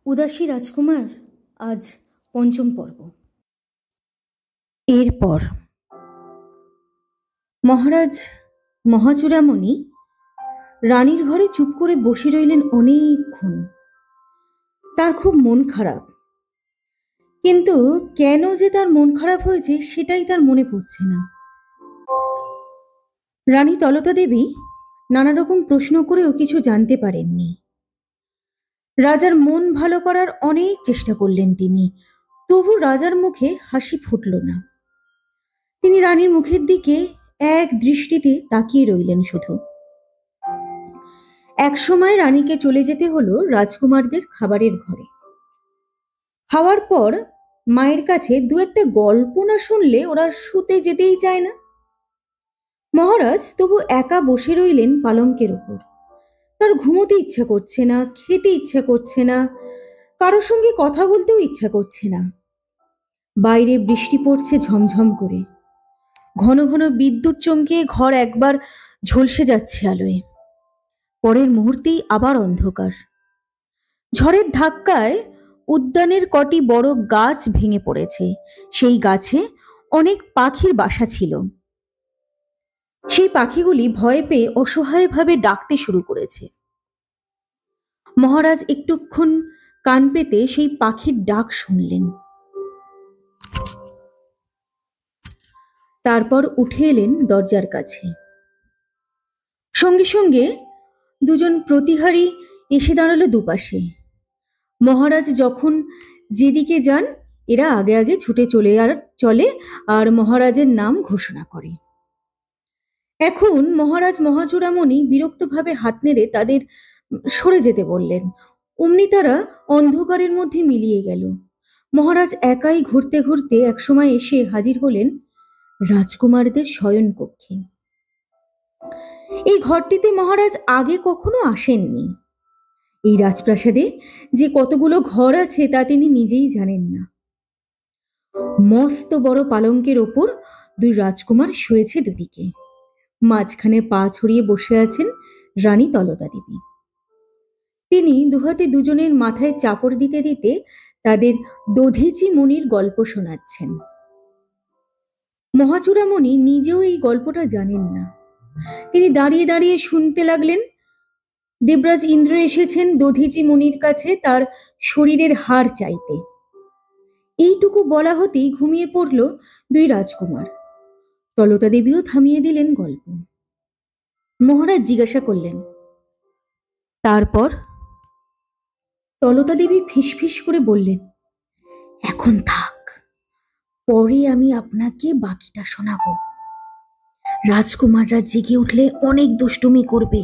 উদাসী রাজকুমার আজ পঞ্চম পর্ব। এরপর মহারাজ মহাচূড়ামণি রানীর ঘরে চুপ করে বসে রইলেন অনেকক্ষণ। তার খুব মন খারাপ, কিন্তু কেন যে তার মন খারাপ হয়েছে সেটাই তার মনে পড়ছে না। রানী তলতা দেবী নানা রকম প্রশ্ন করেও কিছু জানতে পারেননি। রাজার মন ভালো করার অনেক চেষ্টা করলেন তিনি, তবু রাজার মুখে হাসি ফুটল না। তিনি রানীর মুখের দিকে এক দৃষ্টিতে তাকিয়ে রইলেন শুধু। এক সময় রানীকে চলে যেতে হলো রাজকুমারদের খাবারের ঘরে। খাওয়ার পর মায়ের কাছে দু একটা গল্প না শুনলে ওরা শুতে যেতেই চায় না। মহারাজ তবু একা বসে রইলেন পালঙ্কের ওপর। তার ঘুমোতে ইচ্ছা করছে না, খেতে ইচ্ছা করছে না, কারোর সঙ্গে কথা বলতেও ইচ্ছা করছে না। বাইরে বৃষ্টি পড়ছে ঝমঝম করে, ঘন ঘন বিদ্যুৎ চমকে ঘর একবার ঝলসে যাচ্ছে আলোয়, পরের মুহূর্তেই আবার অন্ধকার। ঝড়ের ধাক্কায় উদ্যানের কটি বড় গাছ ভেঙে পড়েছে। সেই গাছে অনেক পাখির বাসা ছিল। সেই পাখিগুলি ভয় পেয়ে অসহায়ভাবে ডাকতে শুরু করেছে। মহারাজ একটুক্ষণ কান পেতে সেই পাখির ডাক শুনলেন। তারপর উঠে এলেন দরজার কাছে। সঙ্গে সঙ্গে দুজন প্রতিহারী এসে দাঁড়ালো দুপাশে। মহারাজ যখন যেদিকে যান এরা আগে আগে ছুটে চলে আর মহারাজের নাম ঘোষণা করে। এখন মহারাজ মহাচূড়ামণি বিরক্তভাবে হাত নেড়ে তাদের সরে যেতে বললেন। অমনি তারা অন্ধকারের মধ্যে মিলিয়ে গেল। মহারাজ একাই ঘুরতে ঘুরতে একসময় এসে হাজির হলেন রাজকুমারদের শয়ন কক্ষে। এই ঘরটিতে মহারাজ আগে কখনো আসেননি। এই রাজপ্রাসাদে যে কতগুলো ঘর আছে তা তিনি নিজেই জানেন না। মস্ত বড় পালঙ্কের ওপর দুই রাজকুমার শুয়েছে দুদিকে। মাঝখানে পা ছড়িয়ে বসে আছেন রানী তলতা দেবী। তিনি দুহাতে দুজনের মাথায় চাপড় দিতে দিতে তাদের দধিচি মুনির গল্প শোনাচ্ছেন। মহাচূড়ামণি নিজেও এই গল্পটা জানেন না। তিনি দাঁড়িয়ে দাঁড়িয়ে শুনতে লাগলেন। দেবরাজ ইন্দ্র এসেছেন দধিচি মুনির কাছে তার শরীরের হাড় চাইতে। এইটুকু বলা হতেই ঘুমিয়ে পড়ল দুই রাজকুমার। তলতা দেবীও থামিয়ে দিলেন গল্প। মহারাজ জিজ্ঞাসা করলেন, তারপর? তলতা দেবী ফিসফিস করে বললেন, এখন থাক, পরে আমি আপনাকে বাকিটা শোনাবো। রাজকুমাররা জেগে উঠলে অনেক দুষ্টুমি করবে,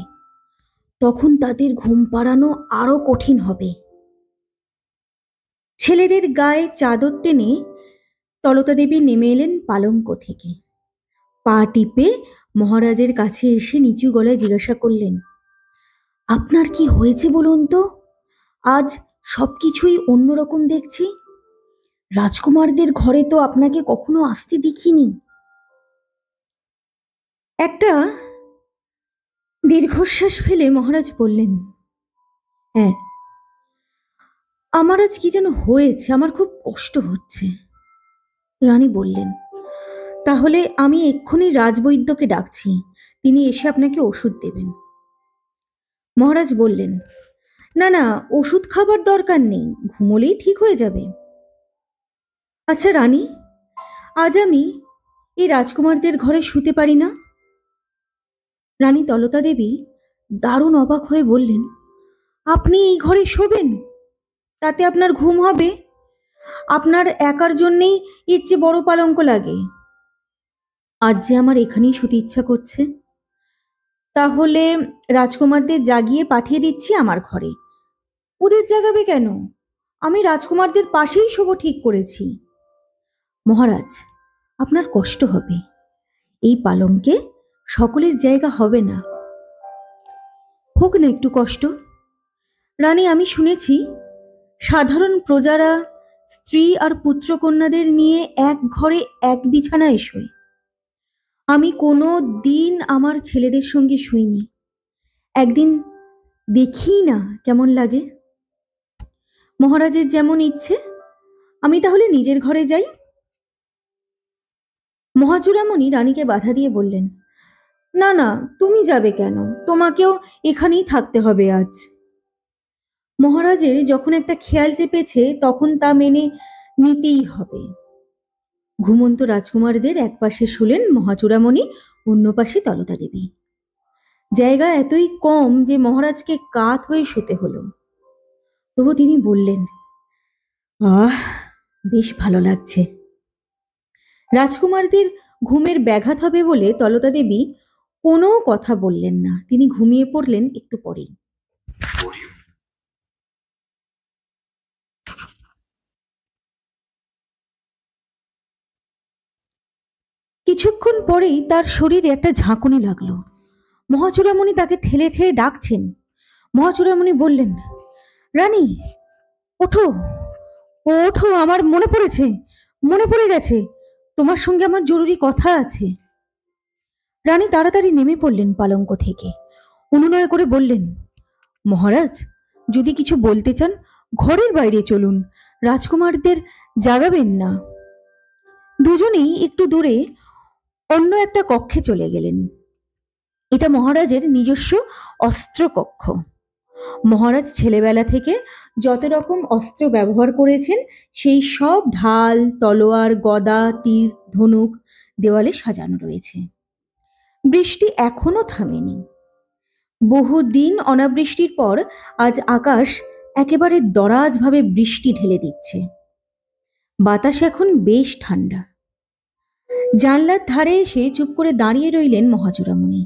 তখন তাদের ঘুম পাড়ানো আরো কঠিন হবে। ছেলেদের গায়ে চাদর টেনে তলতা দেবী নেমে এলেন পালঙ্ক থেকে। পা টিপে মহারাজের কাছে এসে নিচু গলায় জিজ্ঞাসা করলেন, আপনার কি হয়েছে বলুন তো? আজ সবকিছুই অন্যরকম দেখছি। রাজকুমারদের ঘরে তো আপনাকে কখনো আসতে দেখিনি। একটা দীর্ঘশ্বাস ফেলে মহারাজ বললেন, হ্যাঁ, আমার আজ কি যেন হয়েছে, আমার খুব কষ্ট হচ্ছে। রানী বললেন, তাহলে আমি এক্ষুনি রাজবৈদ্যকে ডাকছি, তিনি এসে আপনাকে ওষুধ দেবেন। মহারাজ বললেন, না না, ওষুধ খাবার দরকার নেই, ঘুমোলেই ঠিক হয়ে যাবে। আচ্ছা রানী, আজ আমি এই রাজকুমারদের ঘরে শুতে পারি না? রানী তলতা দেবী দারুণ অবাক হয়ে বললেন, আপনি এই ঘরে শোবেন? তাতে আপনার ঘুম হবে? আপনার একার জন্যেই এর চেয়ে বড় পালঙ্ক লাগে। আজ যে আমার এখানেই শুতে ইচ্ছা করছে। তাহলে রাজকুমারদের জাগিয়ে পাঠিয়ে দিচ্ছি আমার ঘরে। ওদের জাগাবে কেন? আমি রাজকুমারদের পাশেই শোবো ঠিক করেছি। মহারাজ, আপনার কষ্ট হবে, এই পালঙ্কে সকলের জায়গা হবে না। হোক না একটু কষ্ট। রানী, আমি শুনেছি সাধারণ প্রজারা স্ত্রী আর পুত্রকন্যাদের নিয়ে এক ঘরে এক বিছানায় শোয়। আমি কোনো দিন আমার ছেলেদের সঙ্গে শুইনি। একদিন দেখি না কেমন লাগে। মহারাজের যেমন ইচ্ছে। আমি তাহলে নিজের ঘরে যাই। মহাচূড়ামণি রানীকে বাধা দিয়ে বললেন, না না, তুমি যাবে কেন? তোমাকেও এখানেই থাকতে হবে আজ। মহারাজের যখন একটা খেয়াল চেপেছে তখন তা মেনে নিতেই হবে। ঘুমন্ত রাজকুমারদের এক পাশে শুলেন মহাচূড়ামণি, অন্য পাশে তলতা দেবী। জায়গা এতই কম যে মহারাজকে কাত হয়ে শুতে হলো। তবু তিনি বললেন, আহ, বেশ ভালো লাগছে। রাজকুমারদের ঘুমের ব্যাঘাত হবে বলে তলতা দেবী কোনো কথা বললেন না। তিনি ঘুমিয়ে পড়লেন একটু পরেই। কিছুক্ষণ পরেই তার শরীরে একটা ঝাঁকুনি লাগলো। মহাচূড়ামণি তাকে ঠেলে ঠেলে ডাকছেন। মহাচূড়ামণি বললেন, রানী, ওঠো, ওঠো, আমার মনে পড়েছে, মনে পড়ে গেছে, তোমার সঙ্গে আমার জরুরি কথা আছে। রানী তাড়াতাড়ি নেমে পড়লেন পালঙ্ক থেকে। অনুনয় করে বললেন, মহারাজ, যদি কিছু বলতে চান ঘরের বাইরে চলুন, রাজকুমারদের জাগাবেন না। দুজনেই একটু দূরে অন্য একটা কক্ষে চলে গেলেন। এটা মহারাজের নিজস্ব অস্ত্র কক্ষ। মহারাজ ছেলেবেলা থেকে যত রকম অস্ত্র ব্যবহার করেছেন সেই সব ঢাল, তলোয়ার, গদা, তীর, ধনুক দেওয়ালে সাজানো রয়েছে। বৃষ্টি এখনো থামেনি। বহুদিন অনাবৃষ্টির পর আজ আকাশ একেবারে দরাজভাবে বৃষ্টি ঢেলে দিচ্ছে। বাতাস এখন বেশ ঠান্ডা। জানলার ধারে এসে চুপ করে দাঁড়িয়ে রইলেন মহাচূড়ামণি।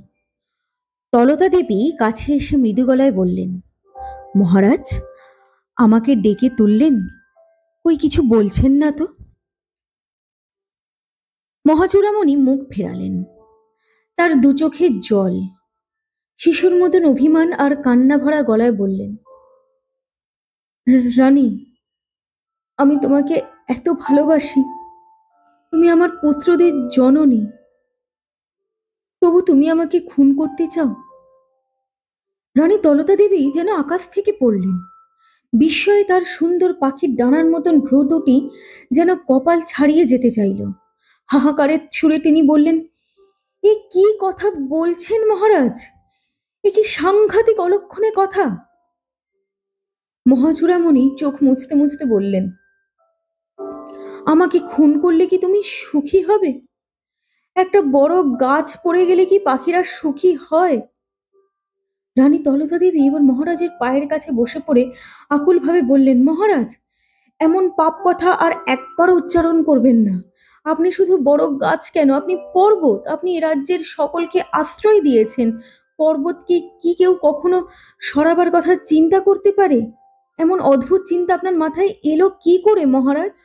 তলতা দেবী কাছে এসে মৃদু গলায় বললেন, মহারাজ, আমাকে ডেকে তুললেন? কই কিছু বলছেন না তো? মহাচূড়ামণি মুখ ফেরালেন। তার দু চোখে জল। শিশুর মতন অভিমান আর কান্না ভরা গলায় বললেন, রানী, আমি তোমাকে এত ভালোবাসি। তুমি আমার পুত্রদের জননী, তবু তুমি আমাকে খুন করতে চাও? রানী তলতা দেবী যেন আকাশ থেকে পড়লেন। বিস্ময়ে তার সুন্দর পাখির ডানার মতন ভ্রু দুটি যেন কপাল ছাড়িয়ে যেতে চাইল। হাহাকারের সুরে তিনি বললেন, এ কি কথা বলছেন মহারাজ? এ কি সাংঘাতিক অলক্ষণে কথা! মহাচূড়ামণি চোখ মুছতে মুছতে বললেন, আমাকে খুন করলে কি তুমি সুখী হবে? একটা বড় গাছ পড়ে গেলে কি পাখিরা সুখী হয়? রানী তলতা দেবী এবার মহারাজের পায়ের কাছে বসে পড়ে আকুলভাবে বললেন, মহারাজ, এমন পাপ কথা আর একবারও উচ্চারণ করবেন না। আপনি শুধু বড় গাছ কেন, আপনি পর্বত। আপনি এ রাজ্যের সকলকে আশ্রয় দিয়েছেন। পর্বতকে কি কেউ কখনো সরাবার কথা চিন্তা করতে পারে? এমন অদ্ভুত চিন্তা আপনার মাথায় এলো কি করে মহারাজ?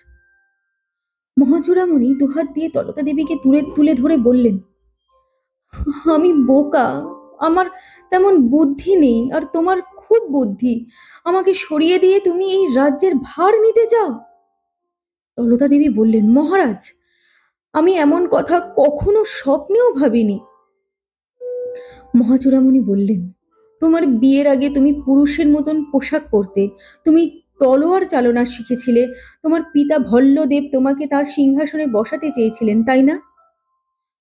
মহাচূড়ামণি দুহাত দিয়ে তলতা দেবীকে তুলে তুলে ধরে বললেন, আমি বোকা, আমার তেমন বুদ্ধি নেই, আর তোমার খুব বুদ্ধি। আমাকে সরিয়ে দিয়ে তুমি এই রাজ্যের ভার নিতে চাও? তলতা দেবী বললেন, মহারাজ, আমি এমন কথা কখনো স্বপ্নেও ভাবিনি। মহাচূড়ামণি বললেন, তোমার বিয়ের আগে তুমি পুরুষের মতন পোশাক পরতে, তুমি তলোয়ার চালনা শিখেছিলে, তোমার পিতা ভল্লদেব তোমাকে তার সিংহাসনে বসাতে চেয়েছিলেন, তাই না?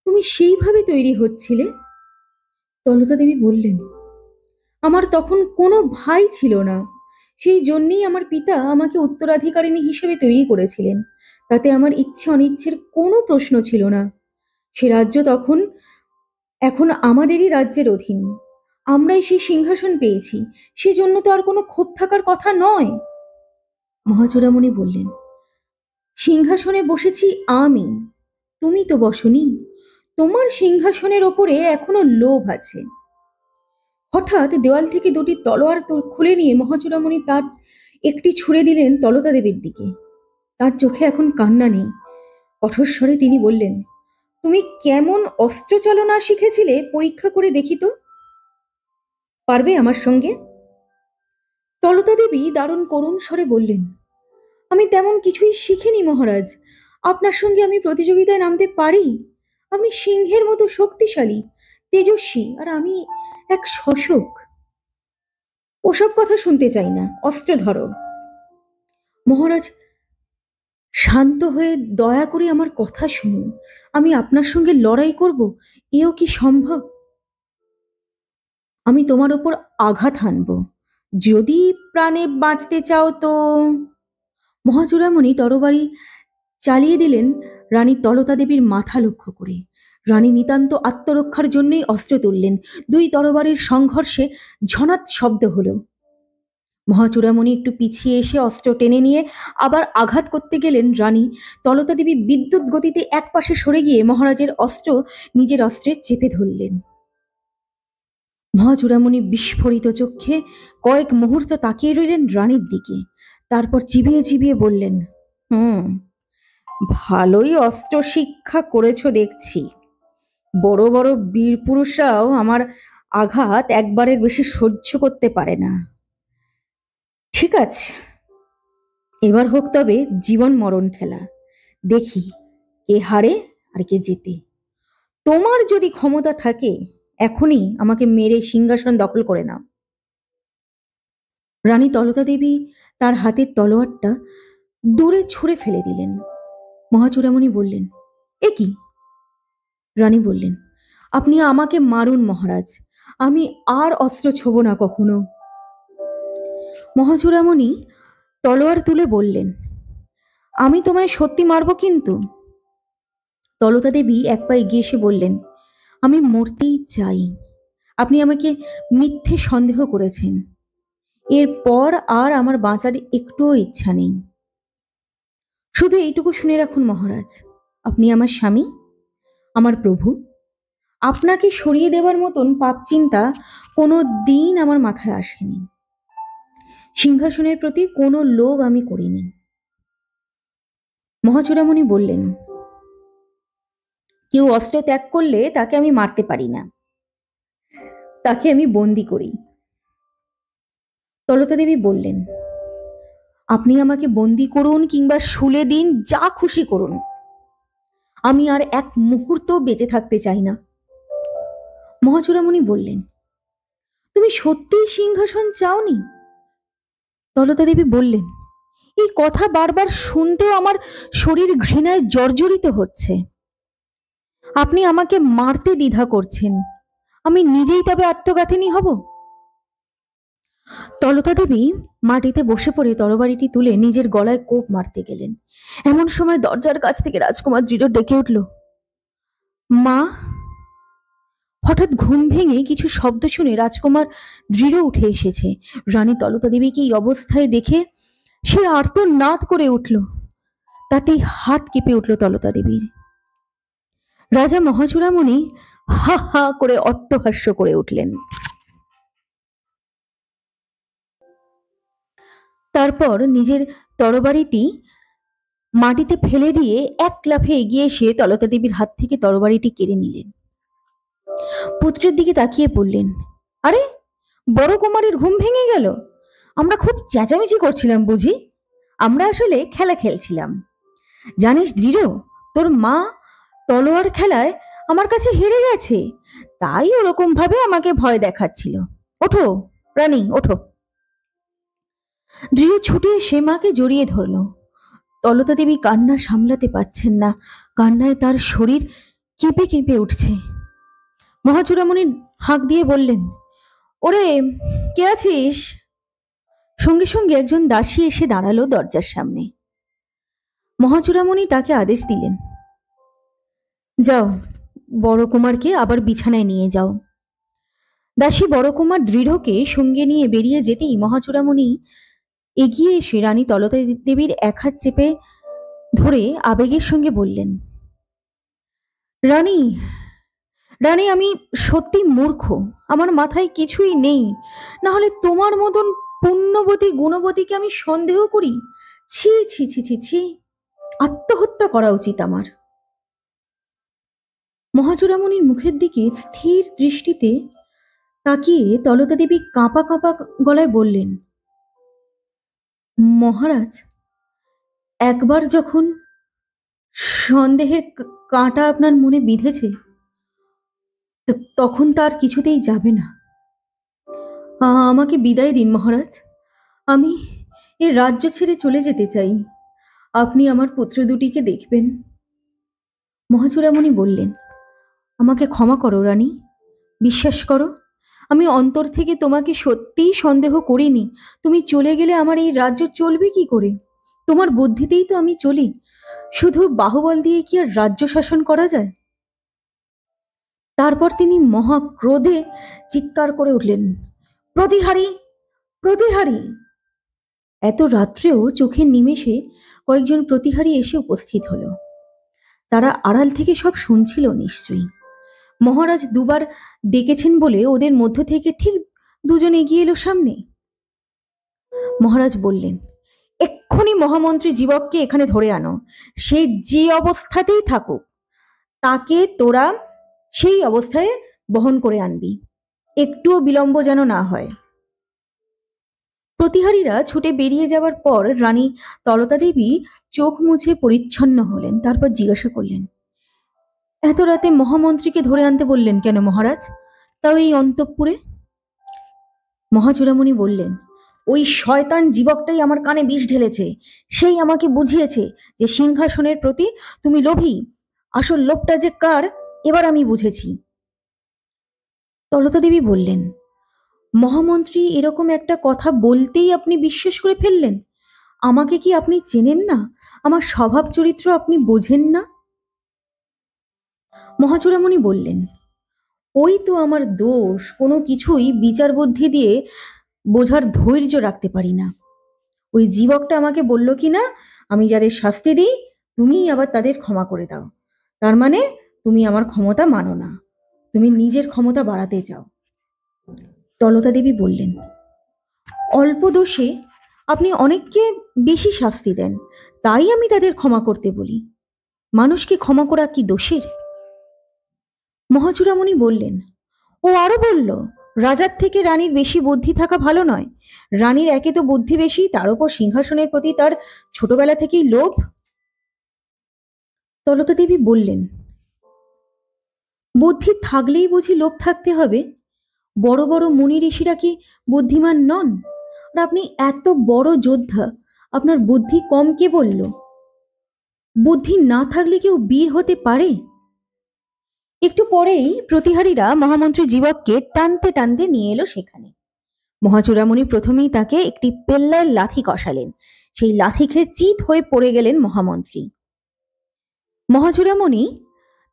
তুমি সেইভাবে তৈরি হচ্ছিলে। তলতা দেবী বললেন, আমার তখন কোনো ভাই ছিল না, সেই জন্যেই আমার পিতা আমাকে উত্তরাধিকারিণী হিসেবে তৈরি করেছিলেন। তাতে আমার ইচ্ছে অনিচ্ছের কোনো প্রশ্ন ছিল না। সে রাজ্য তখন এখন আমাদেরই রাজ্যের অধীন। আমরাই সেই সিংহাসন পেয়েছি, সেজন্য তো আর কোনো ক্ষোভ থাকার কথা নয়। মহাচূড়ামণি বললেন, সিংহাসনে বসেছি আমি, তুমি তো বসনি। তোমার সিংহাসনের ওপরে এখনো লোভ আছে। হঠাৎ দেওয়াল থেকে দুটি তলোয়ার খুলে নিয়ে মহাচূড়ামণি তার একটি ছুঁড়ে দিলেন তলতা দেবীর দিকে। তার চোখে এখন কান্না নেই। কঠোর স্বরে তিনি বললেন, তুমি কেমন অস্ত্র চালনা শিখেছিলে পরীক্ষা করে দেখি তো। পারবে আমার সঙ্গে? তলতা দেবী দারুণ করুণ স্বরে বললেন, আমি তেমন কিছুই শিখিনি মহারাজ। আপনার সঙ্গে আমি প্রতিযোগিতায় নামতে পারি। আপনি সিংহের মতো শক্তিশালী, তেজস্বী, আর আমি এক শোষক। ওসব কথা শুনতে চাই না, অস্ত্র ধরো। মহারাজ, শান্ত হয়ে দয়া করে আমার কথা শুনুন। আমি আপনার সঙ্গে লড়াই করব, এও কি সম্ভব? আমি তোমার ওপর আঘাত হানব। যদি প্রাণে বাঁচতে চাও তো। মহাচূড়ামণি তরবারি চালিয়ে দিলেন রানী তলতা দেবীর মাথা লক্ষ্য করে। রানী নিতান্ত আত্মরক্ষার জন্যই অস্ত্র তুললেন। দুই তরবারির সংঘর্ষে ঝনাত শব্দ হলো। মহাচূড়ামণি একটু পিছিয়ে এসে অস্ত্র টেনে নিয়ে আবার আঘাত করতে গেলেন। রানী তলতা দেবী বিদ্যুৎ গতিতে একপাশে সরে গিয়ে মহারাজের অস্ত্র নিজের অস্ত্রে চেপে ধরলেন। মহাচূড়ামণি বিস্ফোরিত চক্ষে কয়েক মুহূর্ত তাকিয়ে রইলেন রানীর দিকে। তারপর চিবিয়ে চিবিয়ে বললেন, হুম, ভালোই অস্ত্র শিক্ষা করেছ দেখছি। বড় বড় বীর পুরুষরাও আমার আঘাত একবারের বেশি সহ্য করতে পারে না। ঠিক আছে, এবার হোক তবে জীবন মরণ খেলা। দেখি কে হারে আর কে জেতে। তোমার যদি ক্ষমতা থাকে এখনই আমাকে মেরে সিংহাসন দখল করে নাও। রানী তলতা দেবী তার হাতের তলোয়ারটা দূরে ছুঁড়ে ফেলে দিলেন। মহাচূড়ামণি বললেন, এ কি? রানী বললেন, আপনি আমাকে মারুন মহারাজ, আমি আর অস্ত্র ছোব না কখনো। মহাচূড়ামণি তলোয়ার তুলে বললেন, আমি তোমায় সত্যি মারব কিন্তু। তলতা দেবী এক পা এগিয়ে এসে বললেন, আমি মরতেই চাই। আপনি আমাকে মিথ্যে সন্দেহ করেছেন। এরপর আর আমার বাঁচার একটুও ইচ্ছা নেই। শুধু এইটুকু শুনে রাখুন মহারাজ, আপনি আমার স্বামী, আমার প্রভু। আপনাকে সরিয়ে দেবার মতন পাপ চিন্তা কোনো দিন আমার মাথায় আসেনি। সিংহাসনের প্রতি কোনো লোভ আমি করিনি। মহাচূড়ামণি বললেন, কেউ অস্ত্র ত্যাগ করলে তাকে আমি মারতে পারি না, তাকে আমি বন্দি করি। তলতা দেবী বললেন, আপনি আমাকে বন্দি করুন কিংবা শুলে দিন, যা খুশি করুন, আমি আর এক মুহূর্ত বেঁচে থাকতে চাই না। মহাচূড়ামণি বললেন, তুমি সত্যিই সিংহাসন চাওনি? তলতা দেবী বললেন, এই কথা বারবার শুনতেও আমার শরীর ঘৃণায় জর্জরিত হচ্ছে। আপনি আমাকে মারতে দ্বিধা করছেন, আমি নিজেই তবে আত্মঘাতিনী হব। তলতা দেবী মাটিতে বসে পড়ে তরবারিটি তুলে নিজের গলায় কোপ মারতে গেলেন। এমন সময় দরজার কাছ থেকে রাজকুমার দৃঢ় ডেকে উঠল, মা। হঠাৎ ঘুম ভেঙে কিছু শব্দ শুনে রাজকুমার দৃঢ় উঠে এসেছে। রানী তলতা দেবীকে এই অবস্থায় দেখে সে আর্তনাদ করে উঠল। তাতেই হাত কেঁপে উঠল তলতা দেবীর। রাজা মহাচূড়ামণি হা হা করে অট্টহাস্য করে উঠলেন। তারপর নিজের তরবারিটি মাটিতে ফেলে দিয়ে এক লাফে এগিয়ে এসে তলতা দেবীর হাত থেকে তরবারিটি কেড়ে নিলেন। পুত্রের দিকে তাকিয়ে বললেন, আরে, বড় কুমারীর ঘুম ভেঙে গেল? আমরা খুব চেঁচামেচি করছিলাম বুঝি? আমরা আসলে খেলা খেলছিলাম। জানিস দৃঢ়, তোর মা তলোয়ার খেলায় আমার কাছে হেরে গেছে, তাই ওরকম ভাবে আমাকে ভয় দেখাচ্ছিল। ওঠো রানী, ওঠো। দৃঢ় ছুটে এসে মাকে জড়িয়ে ধরল। তলতা দেবী কান্না সামলাতে পারছেন না, কান্নায় তার শরীর কেঁপে কেঁপে উঠছে। মহাচূড়ামণি হাঁক দিয়ে বললেন, ওরে, কে আছিস? সঙ্গে সঙ্গে একজন দাসী এসে দাঁড়ালো দরজার সামনে। মহাচূড়ামণি তাকে আদেশ দিলেন, যাও, বড় কুমারকে আবার বিছানায় নিয়ে যাও। দাসী বড় কুমার দৃঢ়কে সঙ্গে নিয়ে বেরিয়ে যেতেই মহাচূড়ামণি এগিয়ে এসে রানী তলতা দেবীর এক হাত চেপে ধরে আবেগের সঙ্গে বললেন, রানী, রানী, আমি সত্যি মূর্খ, আমার মাথায় কিছুই নেই। না হলে তোমার মতন পুণ্যবতী গুণবতীকে আমি সন্দেহ করি? ছি ছি ছি ছি ছি, আত্মহত্যা করা উচিত আমার। মহাচূড়ামণির মুখের দিকে স্থির দৃষ্টিতে তাকিয়ে তলতা দেবী কাঁপা কাঁপা গলায় বললেন, মহারাজ, একবার যখন সন্দেহের কাঁটা আপনার মনে বিঁধেছে তখন তার কিছুতেই যাবে না। আমাকে বিদায় দিন মহারাজ, আমি এই রাজ্য ছেড়ে চলে যেতে চাই। আপনি আমার পুত্র দুটিকে দেখবেন। মহাচূড়ামণি বললেন, আমাকে ক্ষমা করো রানী, বিশ্বাস করো, আমি অন্তর থেকে তোমাকে সত্যিই সন্দেহ করিনি। তুমি চলে গেলে আমার এই রাজ্য চলবে কি করে? তোমার বুদ্ধিতেই তো আমি চলি। শুধু বাহুবল দিয়ে কি আর রাজ্য শাসন করা যায়? তারপর তিনি মহা ক্রোধে চিৎকার করে উঠলেন, প্রতিহারী, প্রতিহারী! এত রাত্রেও চোখের নিমেষে কয়েকজন প্রতিহারী এসে উপস্থিত হলো। তারা আড়াল থেকে সব শুনছিল নিশ্চয়ই। মহারাজ দুবার ডেকেছেন বলে ওদের মধ্য থেকে ঠিক দুজন এগিয়ে এলো সামনে। মহারাজ বললেন, এক্ষুনি মহামন্ত্রী জীবককে এখানে ধরে আনো। সে যে অবস্থাতেই থাকুক, তাকে তোরা সেই অবস্থায় বহন করে আনবি। একটুও বিলম্ব যেন না হয়। প্রতিহারীরা ছুটে বেরিয়ে যাওয়ার পর রানী তলতা দেবী চোখ মুছে পরিচ্ছন্ন হলেন। তারপর জিজ্ঞাসা করলেন, এত রাতে মহামন্ত্রীকে ধরে আনতে বললেন কেন মহারাজ, তাও এই অন্তঃপুরে? মহাচূড়ামণি বললেন, ওই শয়তান জীবকটাই আমার কানে বিষ ঢেলেছে। সেই আমাকে বুঝিয়েছে যে সিংহাসনের প্রতি তুমি লোভী। আসল লোভটা যে কার, এবার আমি বুঝেছি। তলতা দেবী বললেন, মহামন্ত্রী এরকম একটা কথা বলতেই আপনি বিশ্বাস করে ফেললেন? আমাকে কি আপনি চেনেন না? আমার স্বভাব চরিত্র আপনি বোঝেন না? মহাচূড়ামণি বললেন, ওই তো আমার দোষ, কোনো কিছুই বিচার বুদ্ধি দিয়ে বোঝার ধৈর্য রাখতে পারি না। ওই জীবকটা আমাকে বলল কি না, আমি যাদের শাস্তি দিই তুমিই আবার তাদের ক্ষমা করে দাও। তার মানে তুমি আমার ক্ষমতা মানো না, তুমি নিজের ক্ষমতা বাড়াতে চাও। তলতা দেবী বললেন, অল্প দোষে আপনি অনেককে বেশি শাস্তি দেন, তাই আমি তাদের ক্ষমা করতে বলি। মানুষকে ক্ষমা করা কি দোষের? মহাচূড়ামণি বললেন, ও আরো বলল, রাজার থেকে রানীর বেশি বুদ্ধি থাকা ভালো নয়। রানীর একে তো বুদ্ধি বেশি, তার উপর সিংহাসনের প্রতি তার ছোটবেলা থেকেই লোভ। তলতা দেবী বললেন, বুদ্ধি থাকলেই বুঝি লোভ থাকতে হবে? বড় বড় মুনি ঋষিরা কি বুদ্ধিমান নন? আর আপনি এত বড় যোদ্ধা, আপনার বুদ্ধি কম কে বলল? বুদ্ধি না থাকলে কেউ বীর হতে পারে? একটু পরেই প্রতিহারীরা মহামন্ত্রী জীবককে টানতে টানতে নিয়ে এলো সেখানে। মহাচূড়ামণি প্রথমেই তাকে একটি পেল্লার লাথি কষালেন। সেই লাথি খেয়ে চিত হয়ে পড়ে গেলেন মহামন্ত্রী। মহাচূড়ামণি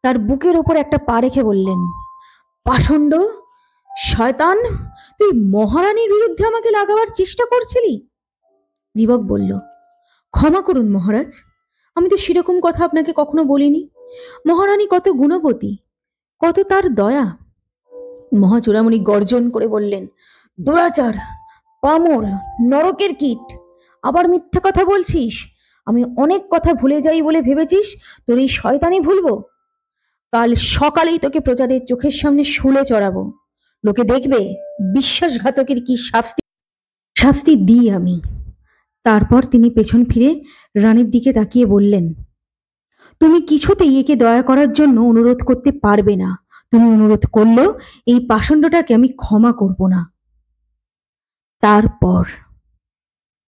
তার বুকের ওপর একটা পা রেখে বললেন, পাষণ্ড, শয়তান, তুই মহারানীর বিরুদ্ধে আমাকে লাগাবার চেষ্টা করছিলি? জীবক বলল, ক্ষমা করুন মহারাজ, আমি তো সেরকম কথা আপনাকে কখনো বলিনি। মহারানী কত গুণবতী, কত তার দয়া। মহাচূড়ামণি গর্জন করে বললেন, দুরাচার, পামর, নরকের কীট, আবার মিথ্যা কথা বলছিস? আমি অনেক কথা ভুলে যাই বলে ভেবেছিস তোর এই শয়তানি ভুলবো? কাল সকালেই তোকে প্রজাদের চোখের সামনে শুলে চড়াবো। লোকে দেখবে বিশ্বাসঘাতকের কি শাস্তি শাস্তি দিই আমি। তারপর তিনি পেছন ফিরে রানীর দিকে তাকিয়ে বললেন, তুমি কিছুতেই একে দয়া করার জন্য অনুরোধ করতে পারবে না। তুমি অনুরোধ করলেও এই পাষণ্ডটাকে আমি ক্ষমা করব না। তারপর